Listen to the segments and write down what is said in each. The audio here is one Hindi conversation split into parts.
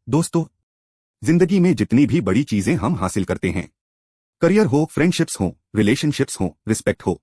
दोस्तों, जिंदगी में जितनी भी बड़ी चीजें हम हासिल करते हैं, करियर हो, फ्रेंडशिप्स हो, रिलेशनशिप्स हो, रिस्पेक्ट हो,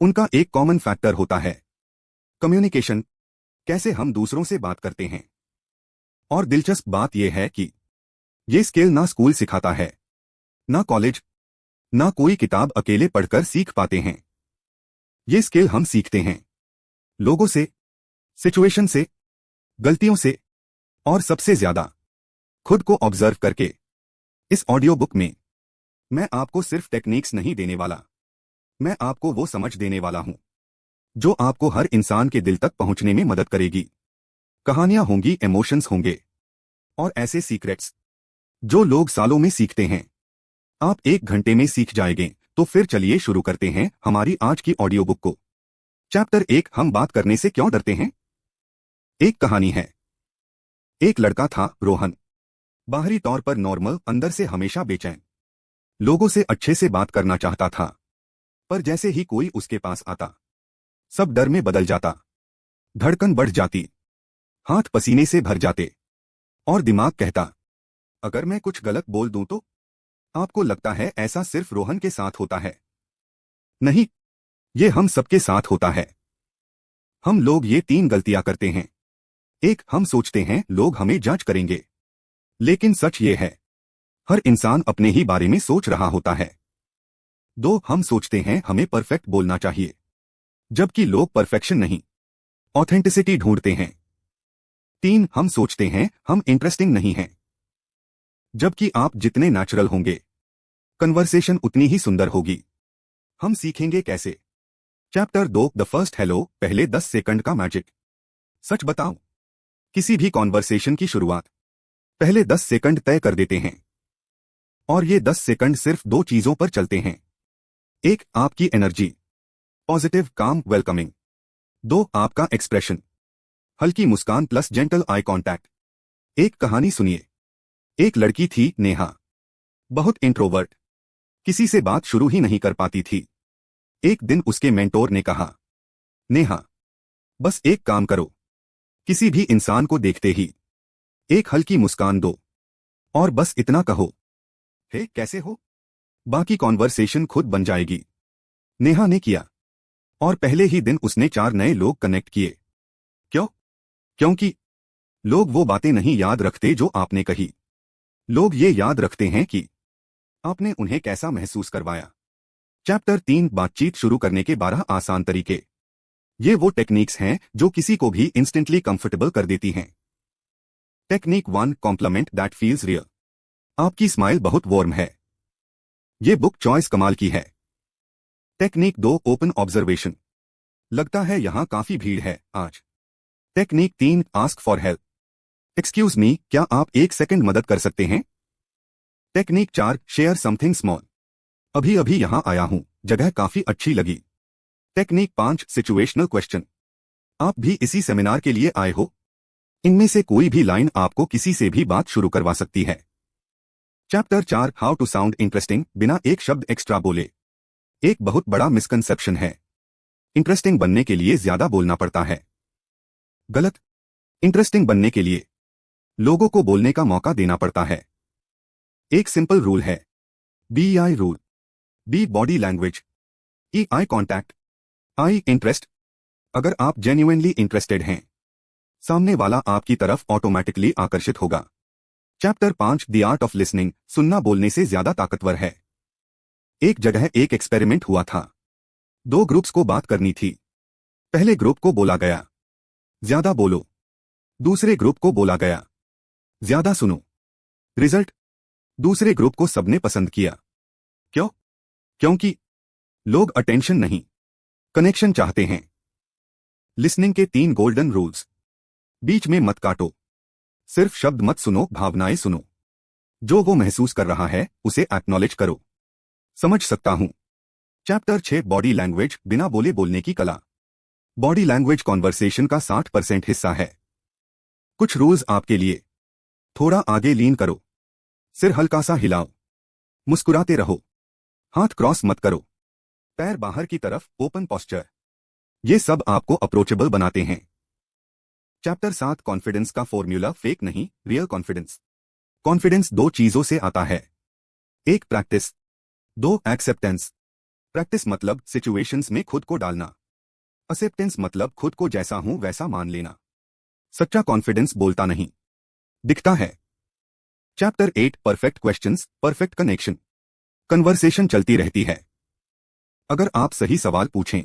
उनका एक कॉमन फैक्टर होता है कम्युनिकेशन। कैसे हम दूसरों से बात करते हैं। और दिलचस्प बात यह है कि ये स्किल ना स्कूल सिखाता है, ना कॉलेज, ना कोई किताब अकेले पढ़कर सीख पाते हैं। ये स्किल हम सीखते हैं लोगों से, सिचुएशन से, गलतियों से, और सबसे ज्यादा खुद को ऑब्जर्व करके। इस ऑडियो बुक में मैं आपको सिर्फ टेक्निक्स नहीं देने वाला, मैं आपको वो समझ देने वाला हूं जो आपको हर इंसान के दिल तक पहुंचने में मदद करेगी। कहानियां होंगी, इमोशंस होंगे, और ऐसे सीक्रेट्स जो लोग सालों में सीखते हैं, आप 1 घंटे में सीख जाएंगे। तो फिर चलिए शुरू करते हैं हमारी आज की ऑडियो बुक को। चैप्टर 1, हम बात करने से क्यों डरते हैं। एक कहानी है। एक लड़का था, रोहन। बाहरी तौर पर नॉर्मल, अंदर से हमेशा बेचैन। लोगों से अच्छे से बात करना चाहता था, पर जैसे ही कोई उसके पास आता, सब डर में बदल जाता। धड़कन बढ़ जाती, हाथ पसीने से भर जाते, और दिमाग कहता, अगर मैं कुछ गलत बोल दूं तो। आपको लगता है ऐसा सिर्फ रोहन के साथ होता है? नहीं, ये हम सबके साथ होता है। हम लोग ये 3 गलतियां करते हैं। एक, हम सोचते हैं लोग हमें जज करेंगे, लेकिन सच ये है, हर इंसान अपने ही बारे में सोच रहा होता है। 2, हम सोचते हैं हमें परफेक्ट बोलना चाहिए, जबकि लोग परफेक्शन नहीं, ऑथेंटिसिटी ढूंढते हैं। 3, हम सोचते हैं हम इंटरेस्टिंग नहीं हैं, जबकि आप जितने नेचुरल होंगे, कन्वर्सेशन उतनी ही सुंदर होगी। हम सीखेंगे कैसे। चैप्टर 2, द फर्स्ट हेलो, पहले 10 सेकंड का मैजिक। सच बताओ, किसी भी कॉन्वर्सेशन की शुरुआत पहले 10 सेकंड तय कर देते हैं, और ये 10 सेकंड सिर्फ 2 चीजों पर चलते हैं। 1, आपकी एनर्जी, पॉजिटिव, काम, वेलकमिंग। 2, आपका एक्सप्रेशन, हल्की मुस्कान प्लस जेंटल आई कांटेक्ट। एक कहानी सुनिए। एक लड़की थी, नेहा। बहुत इंट्रोवर्ट, किसी से बात शुरू ही नहीं कर पाती थी। एक दिन उसके मेंटोर ने कहा, नेहा, बस एक काम करो, किसी भी इंसान को देखते ही एक हल्की मुस्कान दो, और बस इतना कहो, हे कैसे हो। बाकी कॉन्वर्सेशन खुद बन जाएगी। नेहा ने किया, और पहले ही दिन उसने 4 नए लोग कनेक्ट किए। क्यों? क्योंकि लोग वो बातें नहीं याद रखते जो आपने कही, लोग ये याद रखते हैं कि आपने उन्हें कैसा महसूस करवाया। चैप्टर 3, बातचीत शुरू करने के 12 आसान तरीके। ये वो टेक्निक्स हैं जो किसी को भी इंस्टेंटली कंफर्टेबल कर देती हैं। Technique 1, compliment that feels real. आपकी स्माइल बहुत वार्म है। ये बुक चॉइस कमाल की है। Technique 2, open observation. लगता है यहां काफी भीड़ है आज। Technique 3, ask for help. Excuse me, क्या आप 1 सेकंड मदद कर सकते हैं। Technique 4, share something small. अभी अभी यहां आया हूं, जगह काफी अच्छी लगी। Technique 5, situational question. आप भी इसी सेमिनार के लिए आए हो। इनमें से कोई भी लाइन आपको किसी से भी बात शुरू करवा सकती है। Chapter 4, how to sound interesting, बिना एक शब्द एक्स्ट्रा बोले। एक बहुत बड़ा मिसकंसेप्शन है, इंटरेस्टिंग बनने के लिए ज्यादा बोलना पड़ता है। गलत। इंटरेस्टिंग बनने के लिए लोगों को बोलने का मौका देना पड़ता है। एक सिंपल रूल है, BI rule. B body language, E eye contact, I interest. अगर आप जेन्युइनली इंटरेस्टेड हैं, सामने वाला आपकी तरफ ऑटोमेटिकली आकर्षित होगा। Chapter 5, the art of listening, सुनना बोलने से ज्यादा ताकतवर है। एक जगह एक एक्सपेरिमेंट हुआ था। 2 ग्रुप्स को बात करनी थी। पहले ग्रुप को बोला गया, ज्यादा बोलो। दूसरे ग्रुप को बोला गया, ज्यादा सुनो। रिजल्ट, दूसरे ग्रुप को सबने पसंद किया। क्यों? क्योंकि लोग अटेंशन नहीं, कनेक्शन चाहते हैं। लिसनिंग के 3 गोल्डन रूल्स। बीच में मत काटो, सिर्फ शब्द मत सुनो, भावनाएं सुनो। जो वो महसूस कर रहा है उसे एक्नॉलेज करो। समझ सकता हूं। चैप्टर 6, बॉडी लैंग्वेज, बिना बोले बोलने की कला। बॉडी लैंग्वेज कॉन्वर्सेशन का 60% हिस्सा है। कुछ रूल्स आपके लिए। थोड़ा आगे लीन करो, सिर हल्का सा हिलाओ, मुस्कुराते रहो, हाथ क्रॉस मत करो, पैर बाहर की तरफ, ओपन पोस्चर। ये सब आपको अप्रोचेबल बनाते हैं। चैप्टर 7, कॉन्फिडेंस का फॉर्मूला, फेक नहीं, रियल कॉन्फिडेंस। कॉन्फिडेंस दो चीजों से आता है। एक प्रैक्टिस, दो एक्सेप्टेंस। प्रैक्टिस मतलब सिचुएशंस में खुद को डालना। एक्सेप्टेंस मतलब खुद को जैसा हूं वैसा मान लेना। सच्चा कॉन्फिडेंस बोलता नहीं, दिखता है। Chapter 8 perfect questions, perfect connection. Conversation चलती रहती है अगर आप सही सवाल पूछें।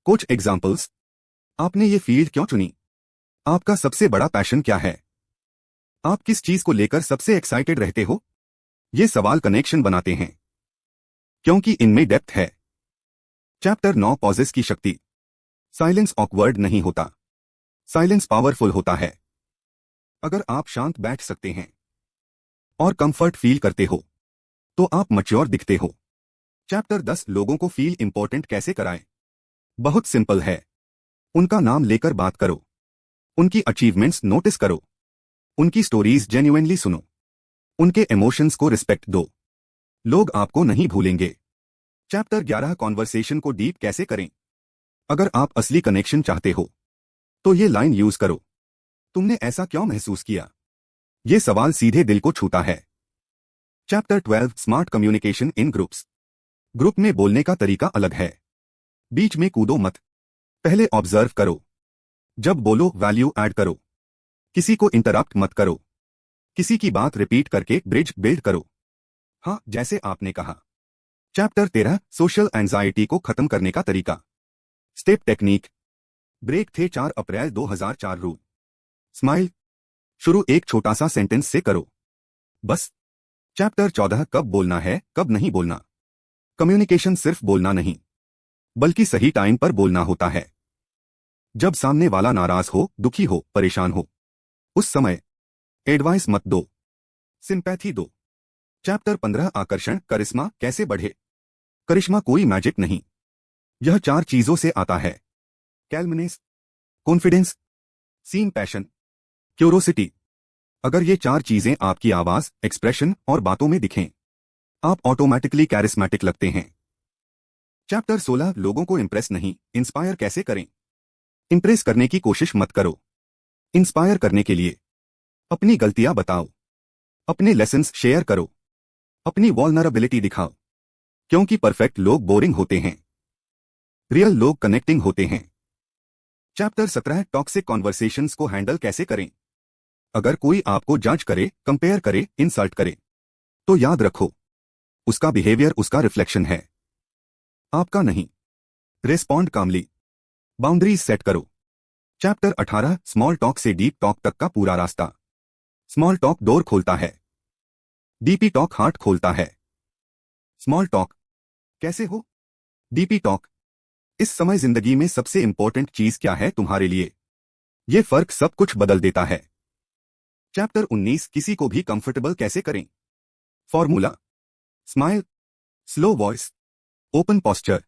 कुछ एग्जांपल्स। आपने ये फील्ड क्यों चुनी? आपका सबसे बड़ा पैशन क्या है? आप किस चीज को लेकर सबसे एक्साइटेड रहते हो? ये सवाल कनेक्शन बनाते हैं क्योंकि इनमें डेप्थ है। चैप्टर 9 पॉजेस की शक्ति। साइलेंस ऑकवर्ड नहीं होता, साइलेंस पावरफुल होता है। अगर आप शांत बैठ सकते हैं और कंफर्ट फील करते हो तो आप मैच्योर दिखते हो। चैप्टर 10 लोगों को फील इंपॉर्टेंट कैसे कराएं। बहुत सिंपल है। उनका नाम लेकर बात करो, उनकी अचीवमेंट्स नोटिस करो, उनकी स्टोरीज जेन्युइनली सुनो, उनके इमोशंस को रिस्पेक्ट दो। लोग आपको नहीं भूलेंगे। चैप्टर 11 कॉन्वर्सेशन को डीप कैसे करें। अगर आप असली कनेक्शन चाहते हो तो ये लाइन यूज करो, तुमने ऐसा क्यों महसूस किया? ये सवाल सीधे दिल को छूता है। Chapter 12 smart communication in groups. Group में बोलने का तरीका अलग है। बीच में कूदो मत, पहले ऑब्जर्व करो, जब बोलो वैल्यू ऐड करो। किसी को इंटरप्ट मत करो, किसी की बात रिपीट करके ब्रिज बिल्ड करो। हाँ, जैसे आपने कहा। चैप्टर 13 सोशल एंजाइटी को खत्म करने का तरीका। Step technique. ब्रेक थे 4 अप्रैल 2004 रूल। स्माइल। शुरू एक छोटा सा सेंटेंस से करो, बस। चैप्टर 14 कब बोलना है कब नहीं बोलना। कम्युनिकेशन सिर्फ बोलना नहीं बल्कि सही टाइम पर बोलना होता है। जब सामने वाला नाराज हो, दुखी हो, परेशान हो, उस समय एडवाइस मत दो, सिंपैथी दो। चैप्टर 15 आकर्षण करिश्मा कैसे बढ़े। करिश्मा कोई मैजिक नहीं, यह 4 चीजों से आता है। कैलमनेस, कॉन्फिडेंस, सीन पैशन, क्यूरोसिटी। अगर ये 4 चीजें आपकी आवाज, एक्सप्रेशन और बातों में दिखें, आप ऑटोमेटिकली कैरिस्मेटिक लगते हैं। चैप्टर 16 लोगों को इंप्रेस नहीं इंस्पायर कैसे करें। इंप्रेस करने की कोशिश मत करो, इंस्पायर करने के लिए अपनी गलतियां बताओ, अपने लेसन्स शेयर करो, अपनी वल्नरेबिलिटी दिखाओ। क्योंकि परफेक्ट लोग बोरिंग होते हैं, रियल लोग कनेक्टिंग होते हैं। चैप्टर 17 टॉक्सिक कॉन्वर्सेशंस को हैंडल कैसे करें। अगर कोई आपको जज करे, कंपेयर करे, इंसल्ट करे तो याद रखो, उसका बिहेवियर उसका रिफ्लेक्शन है, आपका नहीं। रेस्पॉन्ड कामली, बाउंड्रीज सेट करो। चैप्टर 18 स्मॉल टॉक से डीप टॉक तक का पूरा रास्ता। स्मॉल टॉक डोर खोलता है, डीपी टॉक हार्ट खोलता है। स्मॉल टॉक कैसे हो, डीपी टॉक इस समय जिंदगी में सबसे इंपॉर्टेंट चीज क्या है तुम्हारे लिए। यह फर्क सब कुछ बदल देता है। चैप्टर 19 किसी को भी कंफर्टेबल कैसे करें। Formula. Smile, slow voice, open posture,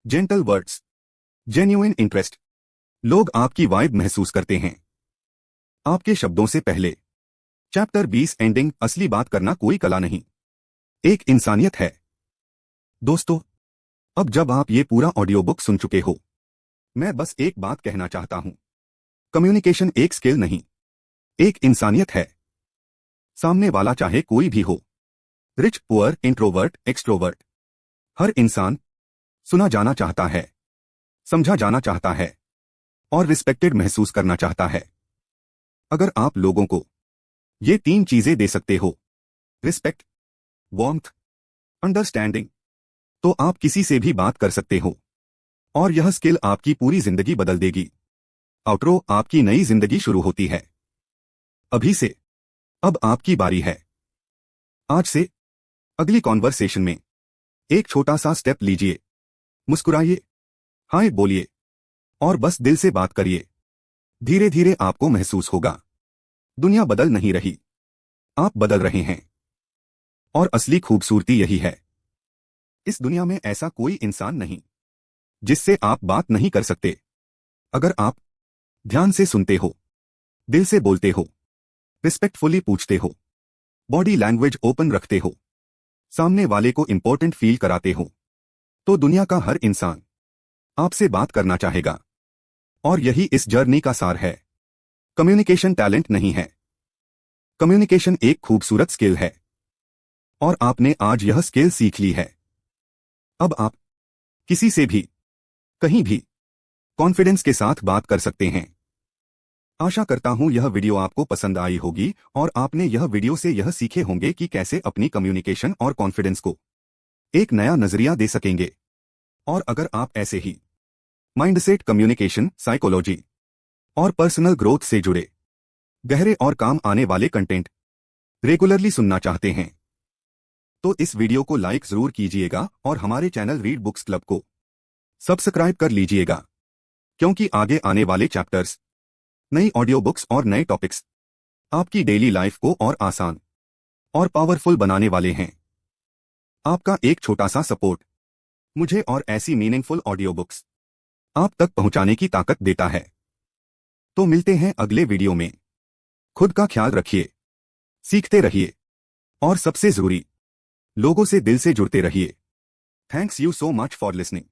gentle words, genuine interest. लोग आपकी वाइब महसूस करते हैं आपके शब्दों से पहले। चैप्टर 20 एंडिंग असली बात करना कोई कला नहीं, एक इंसानियत है। दोस्तों, अब जब आप ये पूरा ऑडियो बुक सुन चुके हो, मैं बस एक बात कहना चाहता हूं। कम्युनिकेशन एक स्किल नहीं, एक इंसानियत है। सामने वाला चाहे कोई भी हो, रिच, पुअर, इंट्रोवर्ट, एक्सट्रोवर्ट, हर इंसान सुना जाना चाहता है, समझा जाना चाहता है और रिस्पेक्टेड महसूस करना चाहता है। अगर आप लोगों को ये 3 चीजें दे सकते हो, रिस्पेक्ट, वार्मथ, अंडरस्टैंडिंग, तो आप किसी से भी बात कर सकते हो और यह स्किल आपकी पूरी जिंदगी बदल देगी। आउटरो आपकी नई जिंदगी शुरू होती है अभी से। अब आपकी बारी है। आज से अगली कॉन्वर्सेशन में एक छोटा सा स्टेप लीजिए, मुस्कुराइए, हाय बोलिए और बस दिल से बात करिए। धीरे धीरे आपको महसूस होगा दुनिया बदल नहीं रही, आप बदल रहे हैं। और असली खूबसूरती यही है, इस दुनिया में ऐसा कोई इंसान नहीं जिससे आप बात नहीं कर सकते। अगर आप ध्यान से सुनते हो, दिल से बोलते हो, रिस्पेक्टफुली पूछते हो, बॉडी लैंग्वेज ओपन रखते हो, सामने वाले को इंपॉर्टेंट फील कराते हो, तो दुनिया का हर इंसान आपसे बात करना चाहेगा। और यही इस जर्नी का सार है। कम्युनिकेशन टैलेंट नहीं है, कम्युनिकेशन एक खूबसूरत स्किल है और आपने आज यह स्किल सीख ली है। अब आप किसी से भी कहीं भी कॉन्फिडेंस के साथ बात कर सकते हैं। आशा करता हूं यह वीडियो आपको पसंद आई होगी और आपने यह वीडियो से यह सीखे होंगे कि कैसे अपनी कम्युनिकेशन और कॉन्फिडेंस को एक नया नजरिया दे सकेंगे। और अगर आप ऐसे ही माइंडसेट, कम्युनिकेशन, साइकोलॉजी और पर्सनल ग्रोथ से जुड़े गहरे और काम आने वाले कंटेंट रेगुलरली सुनना चाहते हैं तो इस वीडियो को लाइक जरूर कीजिएगा और हमारे चैनल रीड बुक्स क्लब को सब्सक्राइब कर लीजिएगा, क्योंकि आगे आने वाले चैप्टर्स, नई ऑडियो बुक्स और नए टॉपिक्स आपकी डेली लाइफ को और आसान और पावरफुल बनाने वाले हैं। आपका एक छोटा सा सपोर्ट मुझे और ऐसी मीनिंगफुल ऑडियो बुक्स आप तक पहुंचाने की ताकत देता है। तो मिलते हैं अगले वीडियो में। खुद का ख्याल रखिए, सीखते रहिए और सबसे जरूरी, लोगों से दिल से जुड़ते रहिए। Thanks you so much for listening.